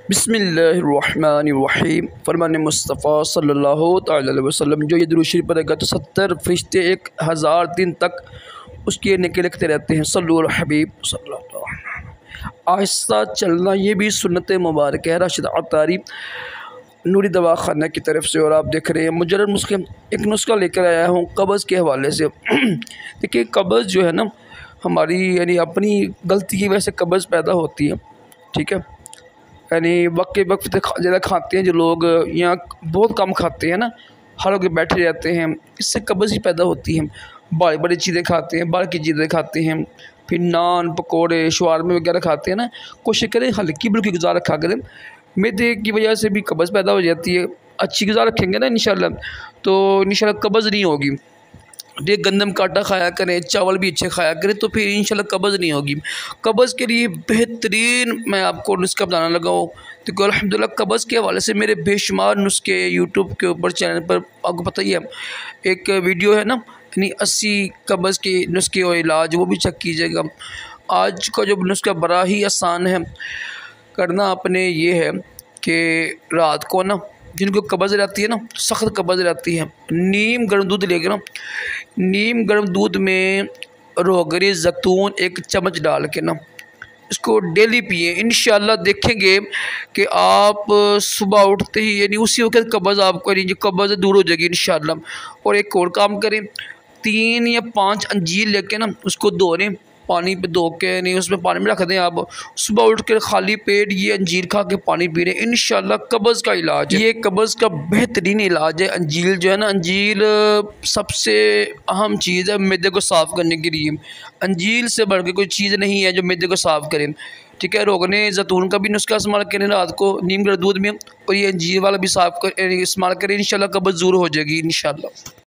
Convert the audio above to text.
बिस्मिल्लाहिर्रहमानिर्रहीम। फरमान मुस्तफ़ा सल्लल्लाहु तआला अलैहि वसल्लम जो ये दुरूद शरीफ पढ़ेगा तो 70 फरिश्ते 1000 दिन तक उसके नेकी लिखते रहते हैं। सल्लु अला हबीब सल्लल्लाहु अलैहि वसल्लम। आहिस्ता चलना ये भी सुन्नत मुबारक है। राशिद अतारी नूरी दवाखाना की तरफ से। और आप देख रहे हैं मुजर्रद नुस्खे, एक नुस्खा लेकर आया हूँ कब्ज़ के हवाले से। देखिए कब्ज़ जो है ना हमारी यानी अपनी गलती की वजह से कब्ज़ पैदा होती है, ठीक है। यानी वक्त ज़्यादा खाते हैं जो लोग, यहाँ बहुत कम खाते हैं ना, हर लोग बैठे रहते हैं, इससे कब्ज़ ही पैदा होती है। बड़ी बड़ी चीज़ें खाते हैं, बाहर की चीज़ें खाते हैं, फिर नान पकौड़े शवारमे वगैरह खाते हैं ना। कोशिश करें हल्की बुल्की ग़िज़ा रखा करें, मैदे की वजह से भी कब्ज़ पैदा हो जाती है। अच्छी ग़िज़ा रखेंगे ना इंशाल्लाह तो इंशाल्लाह कब्ज़ नहीं होगी। ये गंदम का आटा खाया करें, चावल भी अच्छे खाया करें तो फिर इंशाल्लाह कब्ज़ नहीं होगी। कब्ज़ के लिए बेहतरीन मैं आपको नुस्खा बताने लगा हूँ। तो अल्हम्दुलिल्लाह कब्ज़ के हवाले से मेरे बेशुमार नुस्खे यूट्यूब के ऊपर चैनल पर आपको पता ही है। एक वीडियो है ना यानी 80 कब्ज़ के नुस्खे और इलाज, वो भी चेक कीजिएगा। आज का जो नुस्खा बड़ा ही आसान है करना, आपने ये है कि रात को ना जिनको कब्ज़ रहती है ना, सख्त कब्ज़ रहती है, नीम गर्म दूध लेकर ना, नीम गर्म दूध में रोगरी ज़ैतून 1 चम्मच डाल के ना इसको डेली पिए। इंशाल्लाह देखेंगे कि आप सुबह उठते ही यानी उसी वक्त कब्ज़ आपको यानी जो कब्ज़ दूर हो जाएगी इंशाल्लाह। और एक और काम करें, 3 या 5 अंजीर लेके ना उसको धो लें, पानी पे धो के नहीं उसमें पानी में रख दें। आप सुबह उठ कर खाली पेट ये अंजीर खा के पानी पी रहे, इंशाल्लाह कब्ज़ का इलाज है। ये कब्ज़ का बेहतरीन इलाज है। अंजीर जो है ना, अंजीर सबसे अहम चीज़ है मैदे को साफ़ करने के लिए। अंजीर से बढ़ के कोई चीज़ नहीं है जो मैदे को साफ़ करें, ठीक है। रोगने ज़ैतून का भी नुस्खा इस्तेमाल करें रात को नीम गर्म दूध में, और ये अंजीर वाला भी साफ़ कर इस्तेमाल करें, इंशाल्लाह कब्ज़ दूर हो जाएगी इंशाल्लाह।